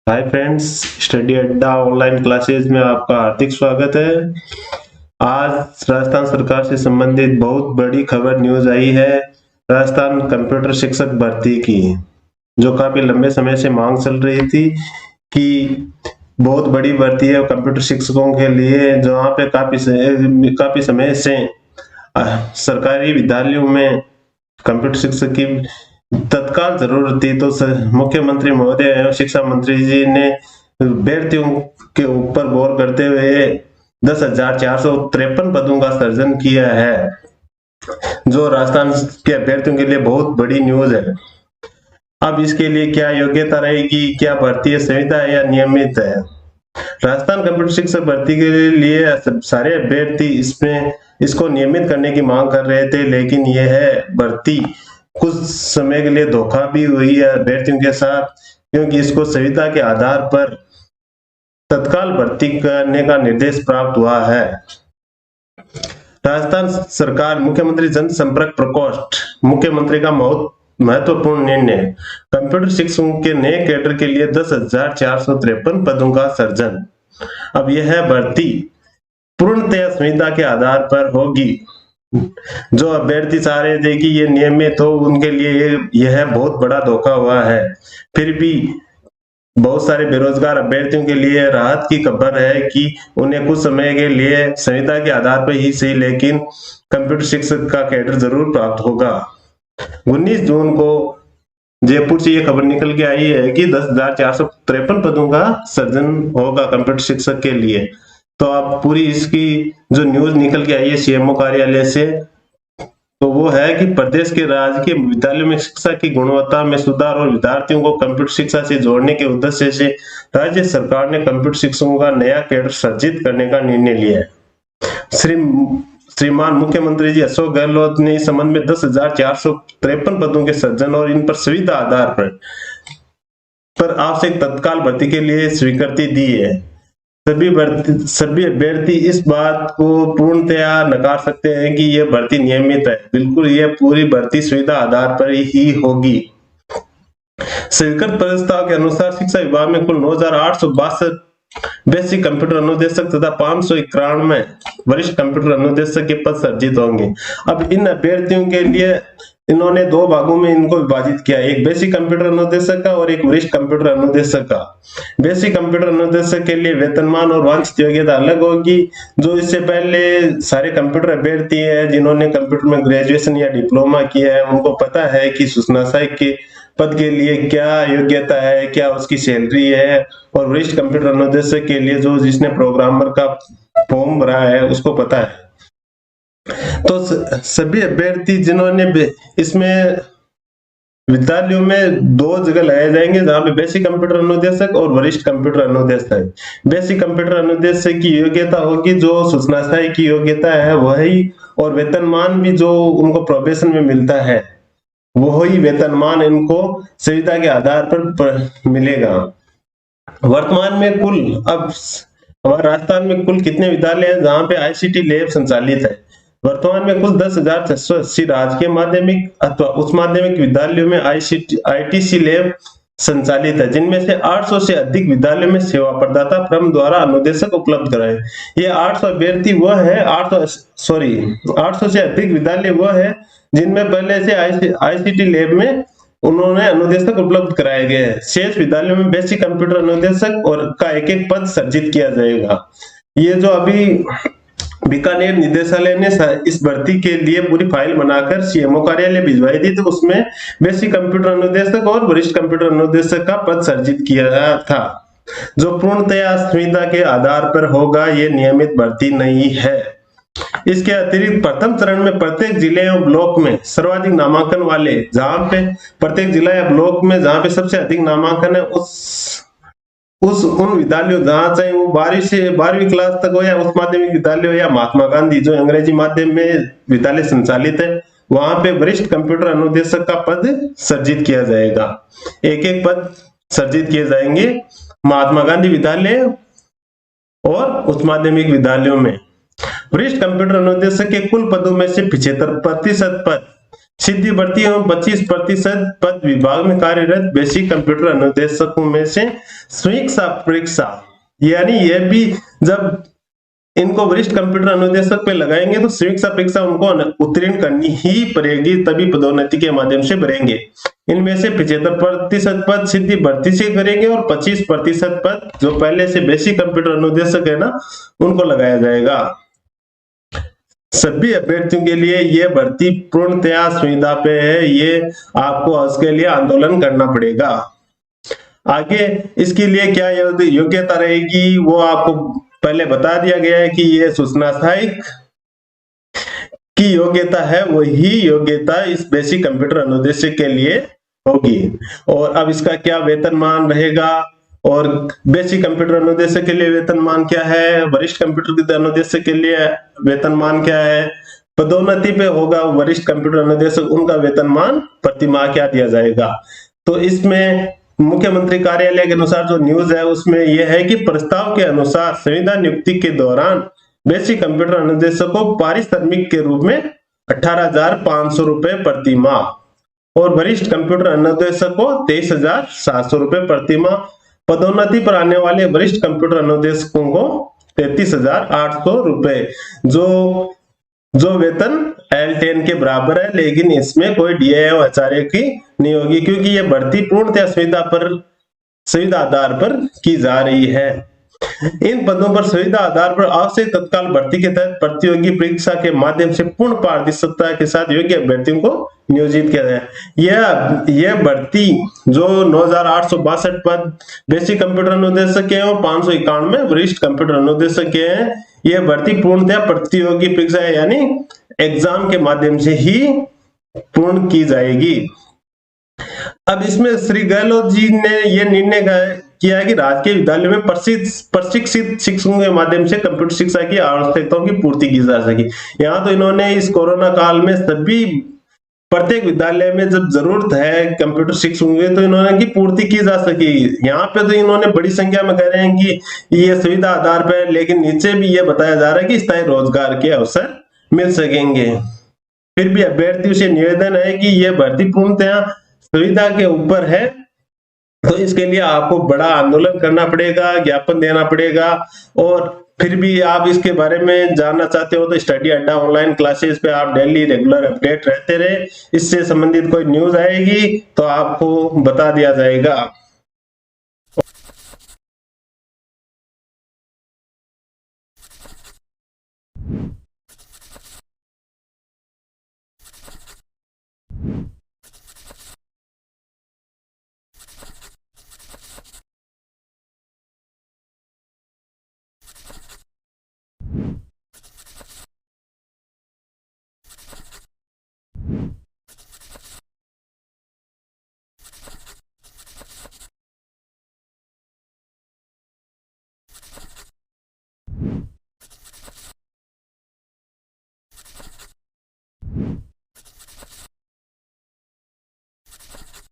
Hi friends, study अड्डा online classes में आपका हार्दिक स्वागत है। आज राजस्थान सरकार से संबंधित बहुत बड़ी खबर न्यूज आई है। राजस्थान कंप्यूटर शिक्षक भर्ती की, जो काफी लंबे समय से मांग चल रही थी कि बहुत बड़ी भर्ती है कंप्यूटर शिक्षकों के लिए, जहाँ पे काफी समय से सरकारी विद्यालयों में कंप्यूटर शिक्षक की तत्काल जरूरत थी। तो मुख्यमंत्री महोदय एवं शिक्षा मंत्री जी ने अभ्यर्थियों के ऊपर गौर करते हुए 10,453 पदों का सृजन किया है, जो राजस्थान के अभ्यर्थियों के लिए बहुत बड़ी न्यूज है। अब इसके लिए क्या योग्यता रहेगी, क्या भर्ती संविदा है या नियमित है? राजस्थान कंप्यूटर शिक्षक भर्ती के लिए सारे अभ्यर्थी इसको नियमित करने की मांग कर रहे थे, लेकिन यह भर्ती कुछ समय के लिए धोखा भी हुई है अभ्यर्थियों के साथ, क्योंकि इसको संविदा के आधार पर तत्काल भर्ती करने का निर्देश प्राप्त हुआ है। राजस्थान सरकार मुख्यमंत्री जनसंपर्क प्रकोष्ठ मुख्यमंत्री का महत्वपूर्ण निर्णय, कंप्यूटर शिक्षकों के नए कैडर के लिए 10,453 पदों का सृजन। अब यह भर्ती पूर्णतया संविदा के आधार पर होगी। जो अभ्यर्थी चाह रहे थे कि ये नियमित हो, उनके लिए यह बहुत बड़ा धोखा हुआ है। फिर भी बहुत सारे बेरोजगार अभ्यर्थियों के लिए राहत की खबर है कि उन्हें कुछ समय के लिए संविदा के आधार पर ही सही, लेकिन कंप्यूटर शिक्षक का कैडर जरूर प्राप्त होगा। 19 जून को जयपुर से ये खबर निकल के आई है कि 10,453 पदों का सृजन होगा कंप्यूटर शिक्षक के लिए। तो आप पूरी इसकी जो न्यूज निकल के आई है सीएमओ कार्यालय से, तो वो है कि प्रदेश के राजकीय विद्यालयों में शिक्षा की गुणवत्ता में सुधार और विद्यार्थियों को कंप्यूटर शिक्षा से जोड़ने के उद्देश्य से राज्य सरकार ने कंप्यूटर शिक्षकों का नया कैडर सृजित करने का निर्णय लिया है। श्रीमान मुख्यमंत्री जी अशोक गहलोत ने इस संबंध में 10,453 पदों के सृजन और इन पर सुविधा आधार पर आवश्यक तत्काल भर्ती के लिए स्वीकृति दी है। सभी अभ्यर्थी इस बात को पूर्णतया नकार सकते हैं कि यह भर्ती नियमित है। बिल्कुल, यह पूरी भर्ती सुविधा आधार पर ही होगी। स्वीकृत प्रस्ताव के अनुसार शिक्षा विभाग में कुल 9,862 बेसिक कंप्यूटर अनुदेशक तथा 591 वरिष्ठ कंप्यूटर अनुदेशक के पद सृजित होंगे। अब इन अभ्यर्थियों के लिए इन्होंने दो भागों में इनको विभाजित किया, एक बेसिक कंप्यूटर अनुदेशक का और एक वरिष्ठ कंप्यूटर अनुदेशक का। बेसिक कंप्यूटर अनुदेशक के लिए वेतनमान और वांछित योग्यता अलग होगी। जो इससे पहले सारे कंप्यूटर अभ्यर्थी है जिन्होंने कंप्यूटर में ग्रेजुएशन या डिप्लोमा किया है, उनको पता है कि सूचना सहायक के पद के लिए क्या योग्यता है, क्या उसकी सैलरी है। और वरिष्ठ कंप्यूटर अनुदेशक के लिए जो जिसने प्रोग्रामर का फॉर्म भरा है उसको पता है। तो सभी अभ्यर्थी जिन्होंने इसमें विद्यालयों में दो जगह लगाए जाएंगे, जहां पे बेसिक कंप्यूटर अनुदेशक और वरिष्ठ कंप्यूटर अनुदेशक। बेसिक कंप्यूटर अनुदेशक की योग्यता होगी जो सूचना सहायक की योग्यता है वही, और वेतनमान भी जो उनको प्रोबेशन में मिलता है वही वेतनमान इनको सुविधा के आधार पर मिलेगा। वर्तमान में कुल अब हमारे राजस्थान में कुल कितने विद्यालय हैं जहां पे आईसीटी लैब संचालित है? वर्तमान में कुल 10,680 राजकीय माध्यमिक अथवा उच्च माध्यमिक विद्यालयों में आईटीसी लैब संचालित है, जिनमें से 800 से अधिक विद्यालयों में सेवा प्रदाता फर्म द्वारा अनुदेशक उपलब्ध कराए। ये 800 अभ्यर्थी वह है 800 से अधिक विद्यालय वह है जिनमें पहले से आईसीटी लैब में उन्होंने अनुदेशक उपलब्ध कराए गए हैं। शेष विद्यालयों में बेसिक कंप्यूटर अनुदेशक और का एक पद सृजित किया जाएगा। ये जो अभी बीकानेर निदेशालय ने इस भर्ती के लिए पूरी फाइल बनाकर सीएमओ कार्यालय भिजवाई थी, तो उसमें बेसिक कंप्यूटर अनुदेशक और वरिष्ठ कंप्यूटर अनुदेशक का पद सृजित किया गया था, जो पूर्णतया संविदा के आधार पर होगा। ये नियमित भर्ती नहीं है। इसके अतिरिक्त प्रथम चरण में प्रत्येक जिले एवं ब्लॉक में सर्वाधिक नामांकन वाले, जहां पे प्रत्येक जिला या ब्लॉक में जहां पे सबसे अधिक नामांकन है उन विद्यालयों, जहां चाहे वो 12वीं से 12वीं क्लास तक हो या उच्च माध्यमिक विद्यालय हो या महात्मा गांधी जो अंग्रेजी माध्यम में विद्यालय संचालित है, वहां पे वरिष्ठ कंप्यूटर अनुदेशक का पद सृजित किया जाएगा। एक एक पद सृजित किए जाएंगे महात्मा गांधी विद्यालय और उच्च माध्यमिक विद्यालयों में। वरिष्ठ कंप्यूटर अनुदेशक के कुल पदों में से 75% पद सीधी भर्ती एवं 25% पद विभाग में कार्यरत बेसिक कंप्यूटर अनुदेशकों में से समीक्षा परीक्षा, यानी ये भी जब इनको वरिष्ठ कंप्यूटर अनुदेशक पे लगाएंगे तो समीक्षा परीक्षा उनको उत्तीर्ण करनी ही पड़ेगी, तभी पदोन्नति के माध्यम से भरेंगे। इनमें से 75% पद सीधी भर्ती से करेंगे और 25% पद जो पहले से बेसिक कंप्यूटर अनुदेशक है ना, उनको लगाया जाएगा। सभी अभ्यर्थियों के लिए ये भर्ती पूर्णतया सुविधा पे है, ये आपको उसके लिए आंदोलन करना पड़ेगा। आगे इसके लिए क्या योग्यता रहेगी वो आपको पहले बता दिया गया है कि ये सूचना सहायक की योग्यता है, वही योग्यता इस बेसिक कंप्यूटर अनुदेशक के लिए होगी। और अब इसका क्या वेतनमान रहेगा और बेसिक कंप्यूटर अनुदेशक के लिए वेतनमान क्या है, वरिष्ठ कंप्यूटर अनुदेशक के लिए वेतनमान क्या है, पदोन्नति पे होगा वरिष्ठ कंप्यूटर अनुदेशक, उनका वेतनमान प्रतिमाह क्या दिया जाएगा। तो इसमें मुख्यमंत्री कार्यालय के अनुसार जो न्यूज है उसमें यह है कि प्रस्ताव के अनुसार संविदा नियुक्ति के दौरान बेसिक कंप्यूटर अनुदेशक को पारिश्रमिक के रूप में 18,500 रुपए प्रति माह और वरिष्ठ कंप्यूटर अनुदेशक को 23,700 रुपए प्रति माह, पदोन्नति पर आने वाले वरिष्ठ कंप्यूटर अनुदेशकों को 33,800 रुपए, जो वेतन L10 के बराबर है, लेकिन इसमें कोई DA और HRA की नहीं होगी क्योंकि ये भर्ती पूर्णतः सुविधा आधार पर की जा रही है। इन पदों पर सुविधा आधार पर आवश्यक तत्काल भर्ती के तहत प्रतियोगी परीक्षा के माध्यम से पूर्ण पारदर्शिता के साथ योग्य अभ्यर्थियों को नियोजित किया जाए। यह भर्ती जो 9,862 पद बेसिक कंप्यूटर अनुदेशक के और 591 वरिष्ठ कंप्यूटर अनुदेशक के हैं, यह भर्ती पूर्णतः प्रतियोगी परीक्षा है, यानी एग्जाम के माध्यम से ही पूर्ण की जाएगी। अब इसमें श्री गहलोत जी ने यह निर्णय किया है कि राजकीय विद्यालय में प्रशिक्षित शिक्षकों के माध्यम से कंप्यूटर शिक्षा की आवश्यकताओं की पूर्ति की जा सके। यहाँ तो इन्होंने इस कोरोना काल में सभी प्रत्येक विद्यालय में जब जरूरत है कंप्यूटर शिक्षकों की तो इन्होंने की पूर्ति की जा सकी। यहाँ पे तो इन्होंने बड़ी संख्या में कह रहे हैं कि ये सुविधा आधार पर, लेकिन नीचे भी ये बताया जा रहा है कि स्थायी रोजगार के अवसर मिल सकेंगे। फिर भी अभ्यर्थियों से निवेदन है कि यह भर्ती पूर्णतः सुविधा के ऊपर है, तो इसके लिए आपको बड़ा आंदोलन करना पड़ेगा, ज्ञापन देना पड़ेगा। और फिर भी आप इसके बारे में जानना चाहते हो तो स्टडी अड्डा ऑनलाइन क्लासेस पे आप डेली रेगुलर अपडेट रहते रहे, इससे संबंधित कोई न्यूज आएगी तो आपको बता दिया जाएगा।